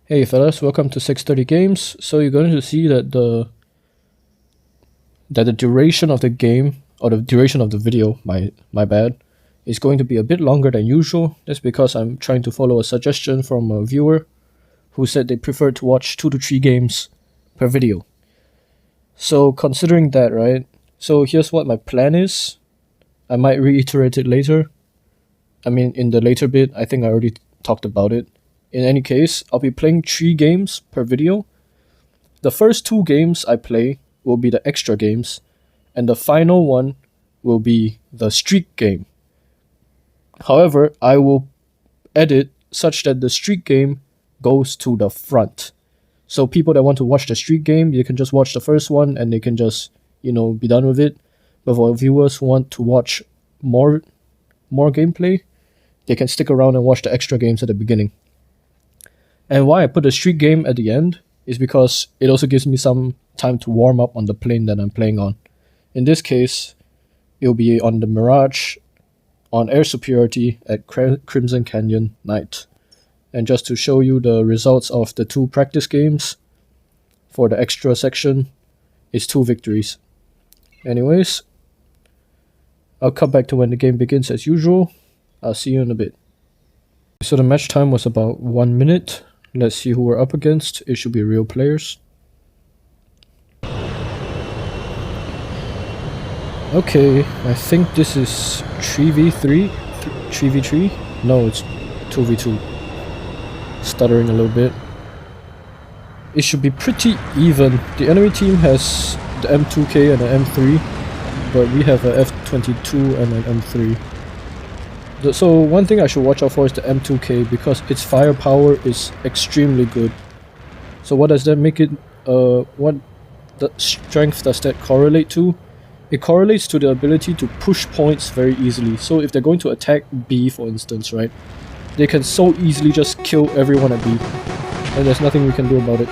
Hey fellas, welcome to 630 Games. So you're going to see that the duration of the game, or the duration of the video, my bad, is going to be a bit longer than usual. That's because I'm trying to follow a suggestion from a viewer who said they prefer to watch 2 to 3 games per video. So considering that, right? So here's what my plan is. I might reiterate it later. I mean, in the later bit, I think I already talked about it. In any case, I'll be playing 3 games per video. The first 2 games I play will be the extra games, and the final one will be the streak game. However, I will edit such that the streak game goes to the front. So people that want to watch the streak game, you can just watch the first one and they can just, be done with it. But for viewers who want to watch more gameplay, they can stick around and watch the extra games at the beginning. And why I put the streak game at the end is because it also gives me some time to warm up on the plane that I'm playing on. In this case, it'll be on the Mirage on air superiority at Crimson Canyon night. And just to show you the results of the 2 practice games for the extra section, it's 2 victories. Anyways, I'll come back to when the game begins as usual. I'll see you in a bit. So the match time was about 1 minute. Let's see who we're up against. It should be real players. Okay, I think this is 3v3? 3v3? No, it's 2v2. Stuttering a little bit. It should be pretty even. The enemy team has the M2K and an M3, but we have a F22 and an M3. So one thing I should watch out for is the M2K, because its firepower is extremely good. So what does that make it? What the strength does that correlate to? It correlates to the ability to push points very easily. So if they're going to attack B, for instance, right, they can so easily just kill everyone at B, and there's nothing we can do about it.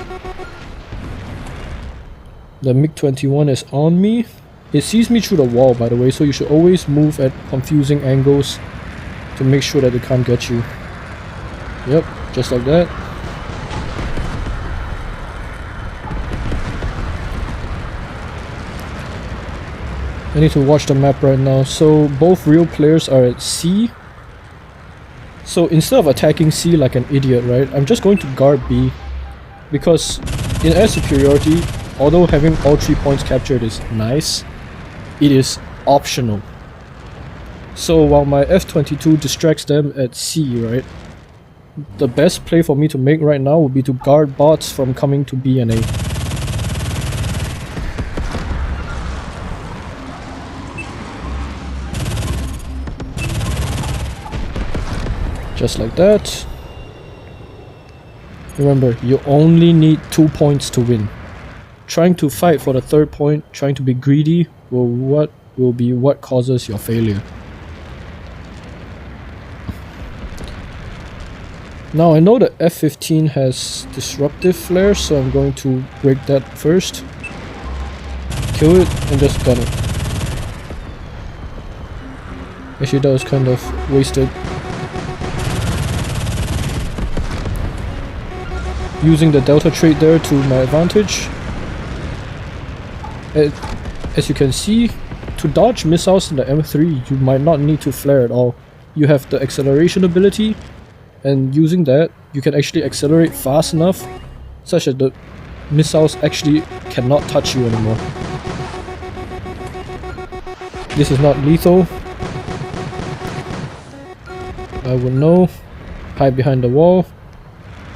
The MiG-21 is on me. It sees me through the wall, by the way, so you should always move at confusing angles to make sure that they can't get you. Yep, just like that. I need to watch the map right now. So both real players are at C. So instead of attacking C like an idiot, right, I'm just going to guard B. Because in air superiority, although having all 3 points captured is nice, it is optional. So while my F22 distracts them at C, right, the best play for me to make right now would be to guard bots from coming to B and A. Just like that. Remember, you only need 2 points to win. Trying to fight for the 3rd point, trying to be greedy, will be what causes your failure. Now I know the F-15 has disruptive flare, so I'm going to break that first. Kill it and just gun it. Actually, that was kind of wasted. Using the delta trait there to my advantage. As you can see, to dodge missiles in the M3, you might not need to flare at all. You have the acceleration ability, and using that, you can actually accelerate fast enough such that the missiles actually cannot touch you anymore. This is not lethal. I would know. Hide behind the wall.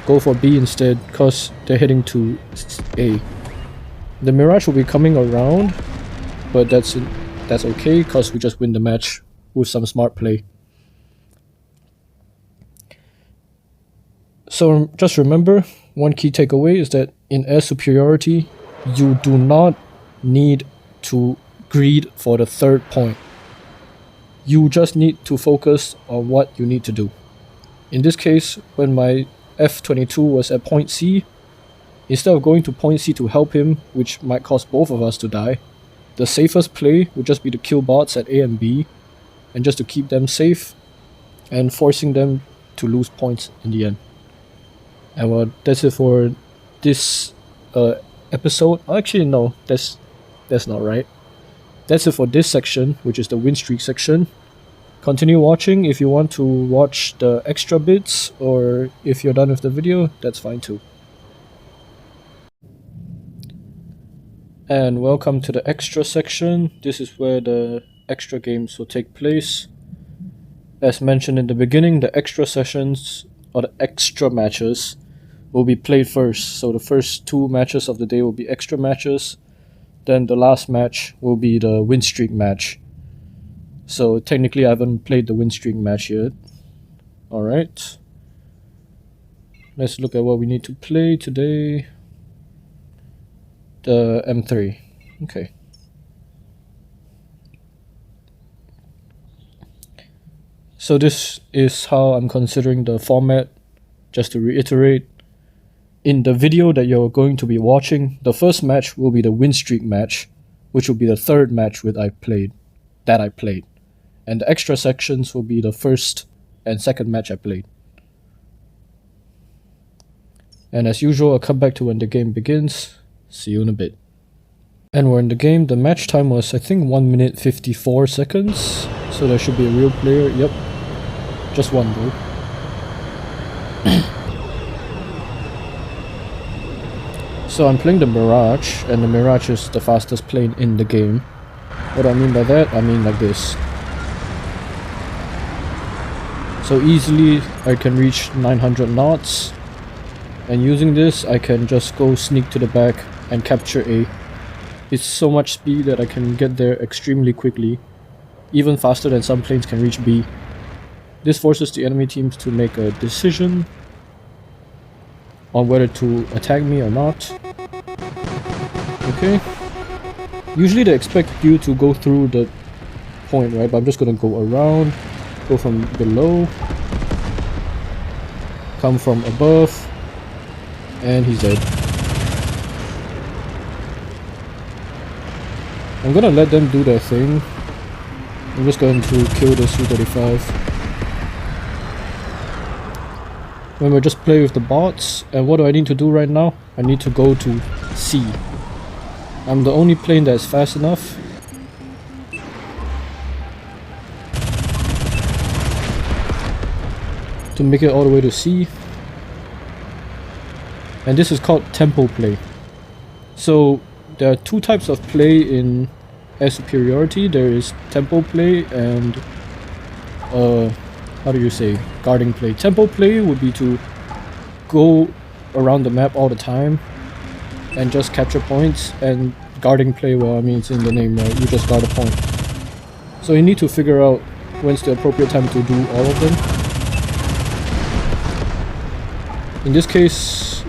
Go for B instead, because they're heading to A. The Mirage will be coming around, but that's okay, because we just win the match with some smart play. So just remember, one key takeaway is that in air superiority, you do not need to greed for the 3rd point. You just need to focus on what you need to do. In this case, when my F-22 was at point C, instead of going to point C to help him, which might cause both of us to die, the safest play would just be to kill bots at A and B, and just to keep them safe, and forcing them to lose points in the end. And well, that's it for this episode. Actually, no, that's not right. That's it for this section, which is the Winstreak section. Continue watching if you want to watch the extra bits, or if you're done with the video, that's fine too. And welcome to the extra section. This is where the extra games will take place. As mentioned in the beginning, the extra sessions, or the extra matches, will be played first. So the first 2 matches of the day will be extra matches. Then the last match will be the Winstreak match. So technically I haven't played the Winstreak match yet. Alright. Let's look at what we need to play today. The M3. Okay. So this is how I'm considering the format. Just to reiterate, in the video that you're going to be watching, the first match will be the Winstreak match, which will be the 3rd match that I played. And the extra sections will be the 1st and 2nd match I played. And as usual, I'll come back to when the game begins. See you in a bit. And we're in the game. The match time was, I think, 1 minute 54 seconds. So there should be a real player. Yep. Just one though. So I'm playing the Mirage, and the Mirage is the fastest plane in the game. What do I mean by that? I mean like this. So easily I can reach 900 knots, and using this I can just go sneak to the back and capture A. It's so much speed that I can get there extremely quickly, even faster than some planes can reach B. This forces the enemy teams to make a decision on whether to attack me or not. Okay. Usually they expect you to go through the point, right? But I'm just gonna go around, go from below, come from above, and he's dead. I'm gonna let them do their thing. I'm just going to kill the Su-35. Remember, just play with the bots. And what do I need to do right now? I need to go to C. I'm the only plane that's fast enough. To make it all the way to C. And this is called tempo play. So there are 2 types of play in air superiority. There is tempo play and how do you say, guarding play. Tempo play would be to go around the map all the time and just capture points, and guarding play, well, I mean, it's in the name, right? You just guard a point. So you need to figure out when's the appropriate time to do all of them. In this case,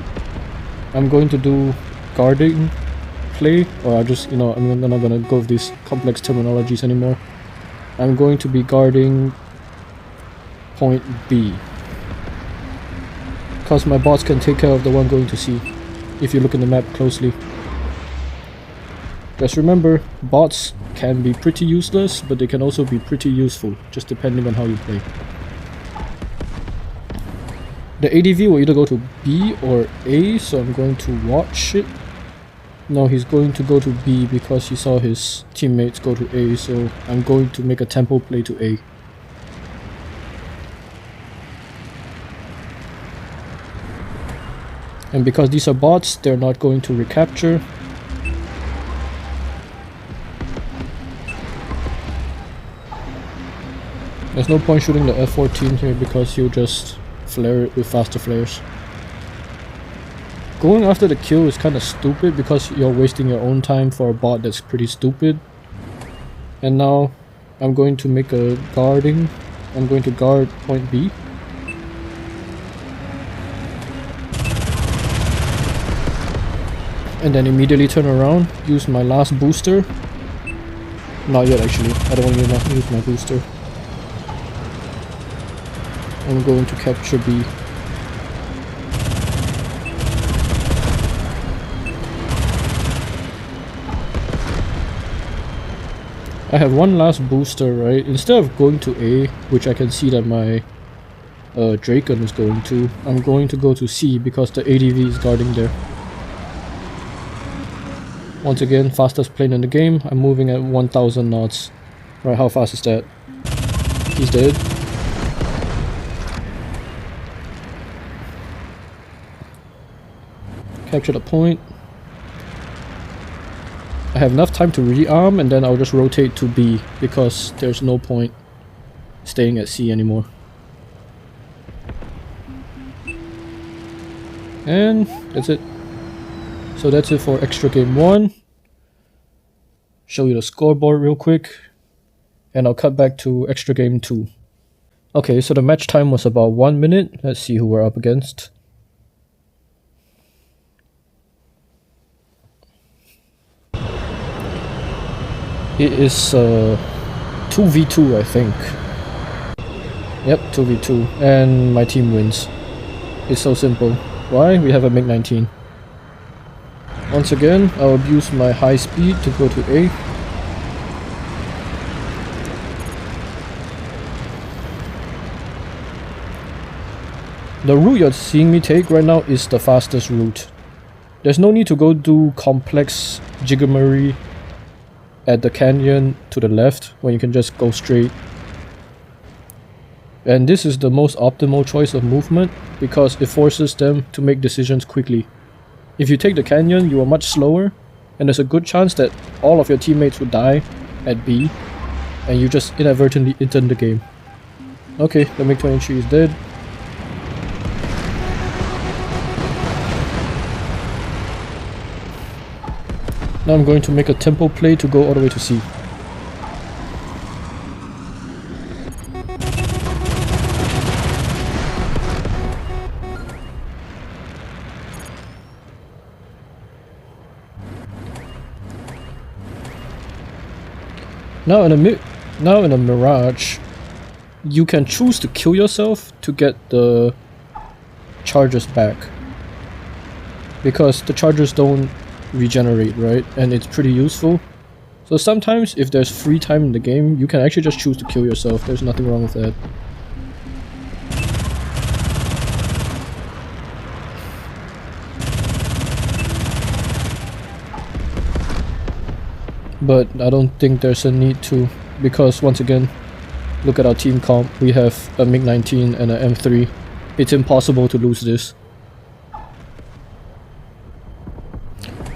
I'm going to do guarding play, or I just, I'm not gonna go with these complex terminologies anymore. I'm going to be guarding point B, because my bots can take care of the one going to C if you look in the map closely. Just remember, bots can be pretty useless, but they can also be pretty useful, just depending on how you play. The ADV will either go to B or A, so I'm going to watch it. No, he's going to go to B because he saw his teammates go to A, so I'm going to make a tempo play to A. And because these are bots, they're not going to recapture. There's no point shooting the F-14 here because he'll just flare it with faster flares. Going after the kill is kind of stupid because you're wasting your own time for a bot that's pretty stupid. And now I'm going to make a guarding. I'm going to guard point B. And then immediately turn around, use my last booster. Not yet actually, I don't want to use my booster. I'm going to capture B. I have one last booster, right? Instead of going to A, which I can see that my Draken is going to. I'm going to go to C because the ADV is guarding there. Once again, fastest plane in the game. I'm moving at 1000 knots. Right, how fast is that? He's dead. Capture the point. I have enough time to rearm and then I'll just rotate to B because there's no point staying at C anymore. And that's it. So that's it for extra game 1. Show you the scoreboard real quick. And I'll cut back to extra game 2. Okay, so the match time was about 1 minute. Let's see who we're up against. It is 2v2, I think. Yep, 2v2. And my team wins. It's so simple. Why? We have a MiG-19. Once again, I'll abuse my high speed to go to A. The route you're seeing me take right now is the fastest route. There's no need to go do complex jiggery at the canyon to the left when you can just go straight. And this is the most optimal choice of movement because it forces them to make decisions quickly. If you take the canyon, you are much slower and there's a good chance that all of your teammates will die at B and you just inadvertently enter the game. Okay, the MiG-23 is dead. Now I'm going to make a tempo play to go all the way to C. Now in a Mirage, you can choose to kill yourself to get the charges back. Because the charges don't regenerate, right? And it's pretty useful. So sometimes if there's free time in the game, you can actually just choose to kill yourself. There's nothing wrong with that. But I don't think there's a need to, because once again, look at our team comp. We have a MiG-19 and an M3. It's impossible to lose this.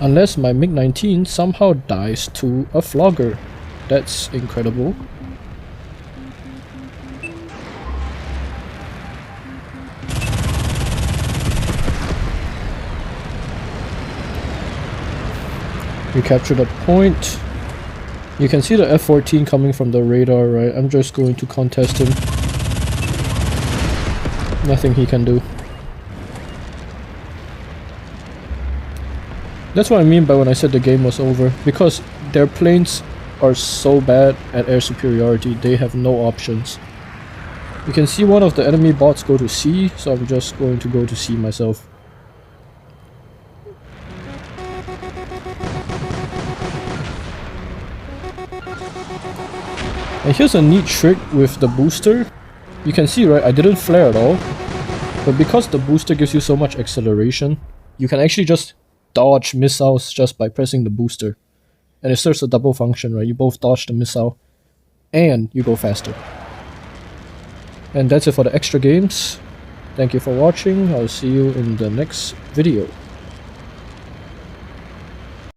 Unless my MiG-19 somehow dies to a flogger. That's incredible. We captured a point. You can see the F-14 coming from the radar, right? I'm just going to contest him. Nothing he can do. That's what I mean by when I said the game was over, because their planes are so bad at air superiority, they have no options. You can see one of the enemy bots go to C, so I'm just going to go to C myself. And here's a neat trick with the booster. You can see, right, I didn't flare at all, but because the booster gives you so much acceleration, you can actually just dodge missiles just by pressing the booster. And it serves a double function, right? You both dodge the missile and you go faster. And that's it for the extra games. Thank you for watching. I'll see you in the next video.